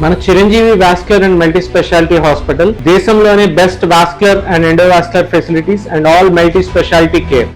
మన Chiranjeevi vascular and multi speciality hospital దేశంలోనే best vascular and endovascular facilities and all multi speciality care.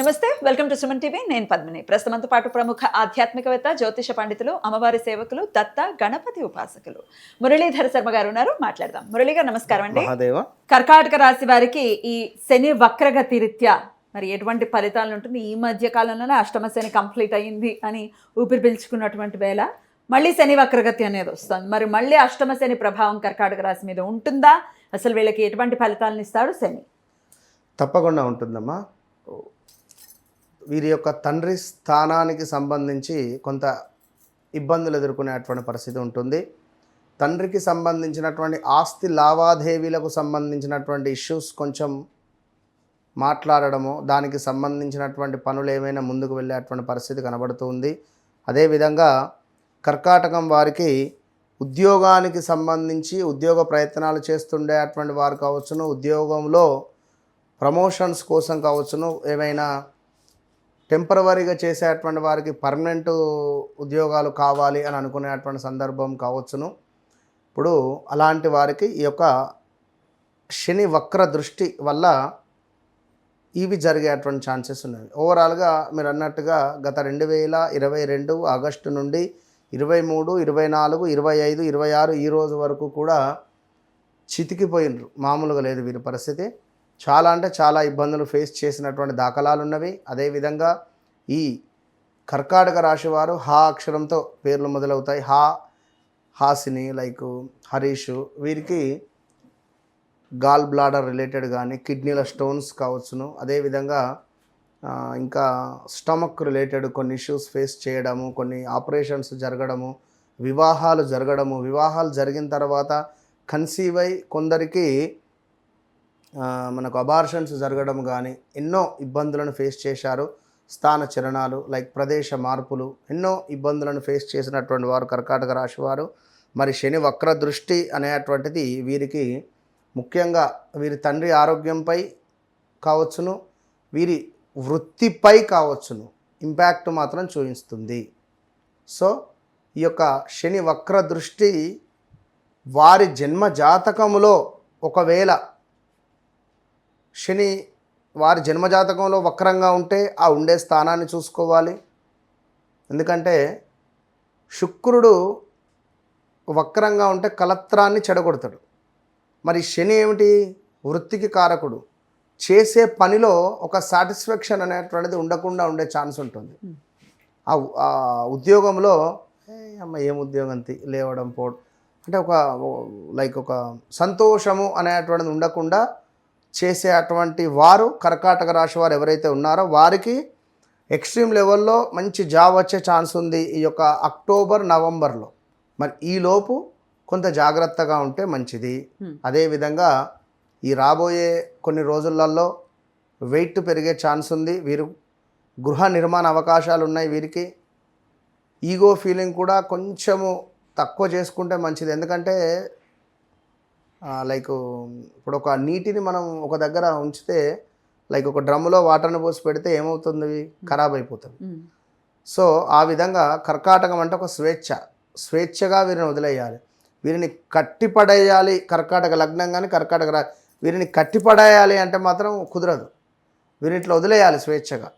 నమస్తే, welcome to Suman TV. నేను పద్మిని. ప్రస్తుతంతో పాటు ప్రముఖ ఆధ్యాత్మికవేత్త, జ్యోతిష పండితులు, అమ్మవారి సేవకులు, దత్త గణపతి ఉపాసకులు మురళీధర శర్మ గారు ఉన్నారు. మాట్లాడదాం. మురళీ గారు నమస్కారం అండి. కర్కాటక రాశి వారికి ఈ శని వక్రగతి రీత్యా మరి ఎటువంటి ఫలితాలు ఉంటుంది? ఈ మధ్య కాలంలోనే అష్టమ శని కంప్లీట్ అయ్యింది అని ఊపిరి పీల్చుకున్నటువంటి వేళ మళ్ళీ శని వక్రగతి అనేది వస్తుంది. మరి మళ్ళీ అష్టమ శని ప్రభావం కర్కాటక రాశి మీద ఉంటుందా? అసలు వీళ్ళకి ఎటువంటి ఫలితాలను ఇస్తాడు శని? తప్పకుండా ఉంటుందమ్మా. వీరి యొక్క తండ్రి స్థానానికి సంబంధించి కొంత ఇబ్బందులు ఎదుర్కొనేటువంటి పరిస్థితి ఉంటుంది. తండ్రికి సంబంధించినటువంటి ఆస్తి లావాదేవీలకు సంబంధించినటువంటి ఇష్యూస్ కొంచెం మాట్లాడడము, దానికి సంబంధించినటువంటి పనులు ఏమైనా ముందుకు వెళ్ళేటువంటి పరిస్థితి కనబడుతుంది. అదేవిధంగా కర్కాటకం వారికి ఉద్యోగానికి సంబంధించి ఉద్యోగ ప్రయత్నాలు చేస్తుండేటువంటి వారు కావచ్చును, ఉద్యోగంలో ప్రమోషన్స్ కోసం కావచ్చును, ఏమైనా టెంపరవరీగా చేసేటువంటి వారికి పర్మనెంట్ ఉద్యోగాలు కావాలి అని అనుకునేటువంటి సందర్భం కావచ్చును. ఇప్పుడు అలాంటి వారికి ఈ యొక్క శని వక్ర దృష్టి వల్ల ఇవి జరిగేటువంటి ఛాన్సెస్ ఉన్నాయి. ఓవరాల్గా మీరు అన్నట్టుగా గత 2022 ఆగస్టు నుండి 23, 24, 25, 26 ఈ రోజు వరకు కూడా చితికిపోయినరు. మామూలుగా లేదు వీరి పరిస్థితి. చాలా అంటే చాలా ఇబ్బందులు ఫేస్ చేసినటువంటి దాఖలాలు ఉన్నవి. అదేవిధంగా ఈ కర్కాటక రాశి వారు హా అక్షరంతో పేర్లు మొదలవుతాయి. హాసిని, లైక్ హరీష్, వీరికి గాల్ బ్లాడర్ రిలేటెడ్ కానీ కిడ్నీల స్టోన్స్ కావచ్చును. అదేవిధంగా ఇంకా స్టమక్ రిలేటెడ్ కొన్ని ఇష్యూస్ ఫేస్ చేయడము, కొన్ని ఆపరేషన్స్ జరగడము, వివాహాలు జరగడము, వివాహాలు జరిగిన తర్వాత కన్సీవ్ అయి కొందరికి మనకు అబార్షన్స్ జరగడం కానీ ఎన్నో ఇబ్బందులను ఫేస్ చేశారు. స్థాన చలనాలు, లైక్ ప్రదేశ మార్పులు, ఎన్నో ఇబ్బందులను ఫేస్ చేసినటువంటి వారు కర్కాటక రాశి వారు. మరి శని వక్ర దృష్టి అనేటువంటిది వీరికి ముఖ్యంగా వీరి తండ్రి ఆరోగ్యంపై కావచ్చును, వీరి వృత్తిపై కావచ్చును ఇంపాక్ట్ మాత్రం చూపిస్తుంది. సో ఈ యొక్క శని వక్ర దృష్టి వారి జన్మ జాతకములో ఒకవేళ శని వారి జన్మజాతకంలో వక్రంగా ఉంటే ఆ ఉండే స్థానాన్ని చూసుకోవాలి. ఎందుకంటే శుక్రుడు వక్రంగా ఉంటే కలత్రాన్ని చెడగొడతాడు. మరి శని ఏమిటి? వృత్తికి కారకుడు. చేసే పనిలో ఒక సాటిస్ఫాక్షన్ అనేటువంటిది ఉండకుండా ఉండే ఛాన్స్ ఉంటుంది. ఆ ఉద్యోగంలో అమ్మ ఏం ఉద్యోగం లేవడం పోవడం అంటే ఒక సంతోషము అనేటువంటిది ఉండకుండా చేసే అటువంటి వారు కర్కాటక రాశి వారు ఎవరైతే ఉన్నారో వారికి ఎక్స్ట్రీమ్ లెవెల్లో మంచి జాబ్ వచ్చే ఛాన్స్ ఉంది ఈ యొక్క అక్టోబర్, నవంబర్లో. మరి ఈలోపు కొంత జాగ్రత్తగా ఉంటే మంచిది. అదేవిధంగా ఈ రాబోయే కొన్ని రోజులలో వెయిట్ పెరిగే ఛాన్స్ ఉంది. వీరు గృహ నిర్మాణ అవకాశాలు ఉన్నాయి. వీరికి ఈగో ఫీలింగ్ కూడా కొంచెము తక్కువ చేసుకుంటే మంచిది. ఎందుకంటే లైక్ ఇప్పుడు ఒక నీటిని మనం ఒక దగ్గర ఉంచితే, లైక్ ఒక డ్రమ్ములో వాటర్ని పోసి పెడితే ఏమవుతుంది? ఖరాబ్ అయిపోతుంది. సో ఆ విధంగా కర్కాటకం అంటే ఒక స్వేచ్ఛగా వీరిని వదిలేయాలి. వీరిని కట్టిపడేయాలి. కర్కాటక లగ్నం కానీ కర్కాటక వీరిని కట్టిపడేయాలి అంటే మాత్రం కుదరదు. వీరిని ఇట్లా వదిలేయాలి స్వేచ్ఛగా.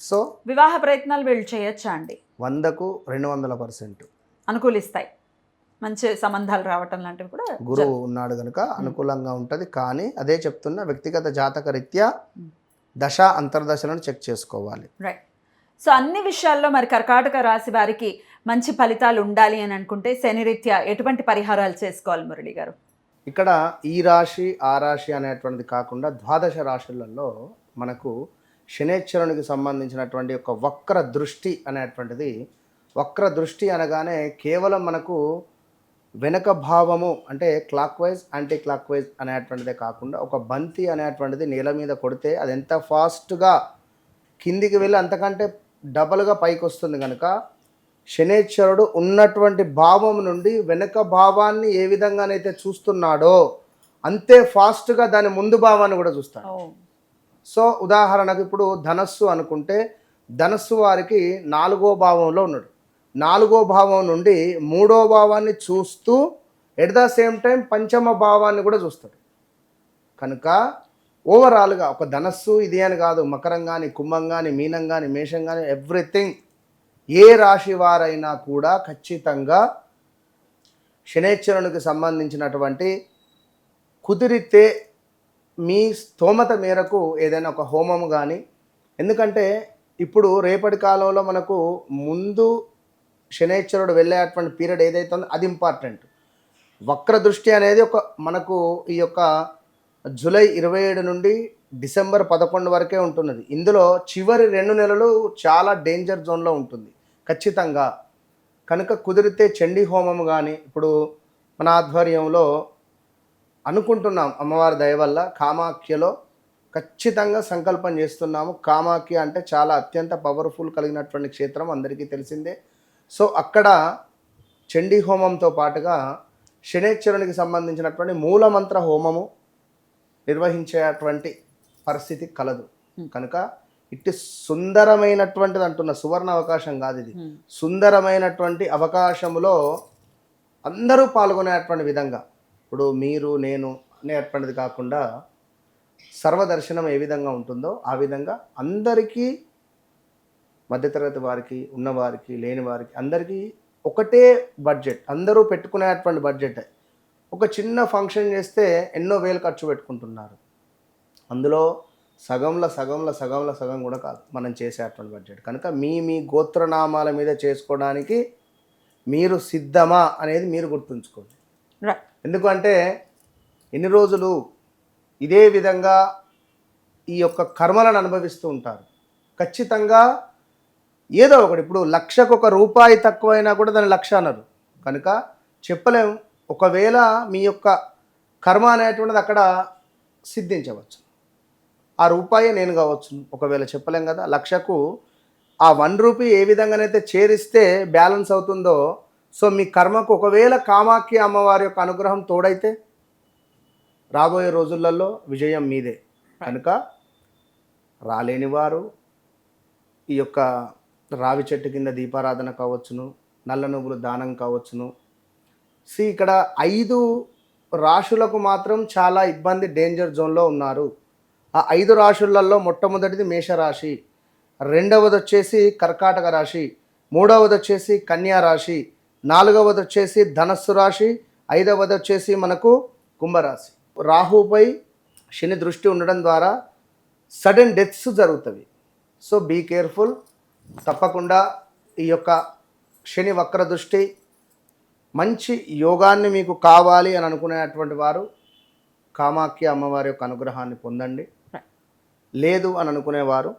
సో వివాహ ప్రయత్నాలు వీళ్ళు చేయొచ్చా అండి? 100కు 200% అనుకూలిస్తాయి. మంచి సంబంధాలు రావటం లాంటివి కూడా గురువు ఉన్నాడు కనుక అనుకూలంగా ఉంటుంది. కానీ అదే చెప్తున్నా, వ్యక్తిగత జాతక రీత్యా దశ అంతర్దశలను చెక్ చేసుకోవాలి. రైట్. సో అన్ని విషయాల్లో మరి కర్కాటక రాశి వారికి మంచి ఫలితాలు ఉండాలి అని అనుకుంటే శని రీత్యా ఎటువంటి పరిహారాలు చేసుకోవాలి మురళి గారు? ఇక్కడ ఈ రాశి ఆ రాశి అనేటువంటిది కాకుండా ద్వాదశ రాశులలో మనకు శనేశ్వరునికి సంబంధించినటువంటి ఒక వక్ర దృష్టి అనేటువంటిది, వక్ర దృష్టి అనగానే కేవలం మనకు వెనక భావము అంటే clockwise, anti clockwise అనేటువంటిదే కాకుండా ఒక బంతి అనేటువంటిది నేల మీద కొడితే అది ఎంత ఫాస్ట్గా కిందికి వెళ్ళి అంతకంటే డబల్గా పైకి వస్తుంది. కనుక శనేశ్వరుడు ఉన్నటువంటి భావం నుండి వెనక భావాన్ని ఏ విధంగానైతే చూస్తున్నాడో అంతే ఫాస్ట్గా దాని ముందు భావాన్ని కూడా చూస్తాడు. సో ఉదాహరణకు ఇప్పుడు ధనస్సు అనుకుంటే ధనస్సు వారికి 4వ భావంలో ఉన్నాడు. 4వ భావం నుండి 3వ భావాన్ని చూస్తూ ఎట్ ద సేమ్ టైం పంచమ భావాన్ని కూడా చూస్తాడు. కనుక ఓవరాల్గా ఒక ధనస్సు ఇది అని కాదు, మకరం కానీ, కుంభం కానీ, మీనం కానీ, మేషం కానీ, ఎవ్రీథింగ్ ఏ రాశి వారైనా కూడా ఖచ్చితంగా శనేశ్వరునికి సంబంధించినటువంటి కుదిరితే మీ స్తోమత మేరకు ఏదైనా ఒక హోమము కానీ, ఎందుకంటే ఇప్పుడు రేపటి కాలంలో మనకు ముందు శనేశ్వరుడు వెళ్ళేటువంటి పీరియడ్ ఏదైతే ఉందో అది ఇంపార్టెంట్. వక్ర దృష్టి అనేది మనకు ఈ యొక్క జూలై 27 నుండి డిసెంబర్ 11 వరకే ఉంటున్నది. ఇందులో చివరి 2 నెలలు చాలా డేంజర్ జోన్లో ఉంటుంది ఖచ్చితంగా. కనుక కుదిరితే చండీ హోమం కానీ, ఇప్పుడు మన ఆధ్వర్యంలో అనుకుంటున్నాం అమ్మవారి దయ వల్ల కామాఖ్యలో ఖచ్చితంగా సంకల్పం చేస్తున్నాము. కామాఖ్య అంటే చాలా అత్యంత పవర్ఫుల్ కలిగినటువంటి క్షేత్రం అందరికీ తెలిసిందే. సో అక్కడ చండీ హోమంతో పాటుగా శనేశ్వరునికి సంబంధించినటువంటి మూలమంత్ర హోమము నిర్వహించేటువంటి పరిస్థితి కలదు. కనుక ఇట్టి సుందరమైనటువంటిది అంటున్న సువర్ణ అవకాశం కాదు ఇది, సుందరమైనటువంటి అవకాశములో అందరూ పాల్గొనేటువంటి విధంగా, ఇప్పుడు మీరు నేను అనేటువంటిది కాకుండా సర్వదర్శనం ఏ విధంగా ఉంటుందో ఆ విధంగా అందరికీ, మధ్యతరగతి వారికి, ఉన్నవారికి, లేని వారికి, అందరికీ ఒకటే బడ్జెట్, అందరూ పెట్టుకునేటువంటి బడ్జెట్. ఒక చిన్న ఫంక్షన్ చేస్తే ఎన్నో వేలు ఖర్చు పెట్టుకుంటున్నారు. అందులో సగం కూడా కాదు మనం చేసేటువంటి బడ్జెట్. కనుక మీ గోత్రనామాల మీద చేసుకోవడానికి మీరు సిద్ధమా అనేది మీరు గుర్తుంచుకోండి. ఎందుకంటే ఎన్ని రోజులు ఇదే విధంగా ఈ యొక్క కర్మలను అనుభవిస్తూ ఉంటారు. ఖచ్చితంగా ఏదో ఒకటి, ఇప్పుడు 1,00,000కు రూపాయి తక్కువైనా కూడా దాన్ని 1,00,000 అన్నారు. కనుక చెప్పలేము, ఒకవేళ మీ యొక్క కర్మ అనేటువంటిది అక్కడ సిద్ధించవచ్చు. ఆ రూపాయే నేను కావచ్చు, ఒకవేళ చెప్పలేం కదా. 1,00,000కు ఆ 1 రూపీ ఏ విధంగానైతే చేరిస్తే బ్యాలెన్స్ అవుతుందో, సో మీ కర్మకు ఒకవేళ కామాఖ్య అమ్మవారి యొక్క అనుగ్రహం తోడైతే రాబోయే రోజులలో విజయం మీదే. కనుక రాలేని వారు ఈ యొక్క రావి చెట్టు కింద దీపారాధన కావచ్చును, నల్ల నువ్వులు దానం కావచ్చును. ఇక్కడ 5 రాశులకు మాత్రం చాలా ఇబ్బంది, డేంజర్ జోన్లో ఉన్నారు. ఆ 5 రాశులలో మొట్టమొదటిది మేషరాశి, రెండవది వచ్చేసి కర్కాటక రాశి, మూడవది వచ్చేసి కన్యా రాశి, నాలుగవది వచ్చేసి ధనస్సు రాశి, ఐదవది వచ్చేసి మనకు కుంభరాశి. రాహుపై శని దృష్టి ఉండడం ద్వారా సడన్ డెత్స్ జరుగుతాయి. So be careful. తప్పకుండా ఈ యొక్క శని వక్ర దృష్టి మంచి యోగాన్ని మీకు కావాలి అని అనుకునేటువంటి వారు కామాఖ్య అమ్మవారి యొక్క అనుగ్రహాన్ని పొందండి. లేదు అని అనుకునేవారు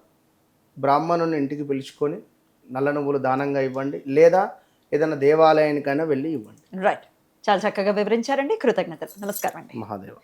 బ్రాహ్మణుని ఇంటికి పిలుచుకొని నల్ల నువ్వులు దానంగా ఇవ్వండి, లేదా ఏదైనా దేవాలయానికైనా వెళ్ళి ఇవ్వండి. రైట్, చాలా చక్కగా వివరించారండి. కృతజ్ఞతలు. నమస్కారం అండి. మహాదేవ.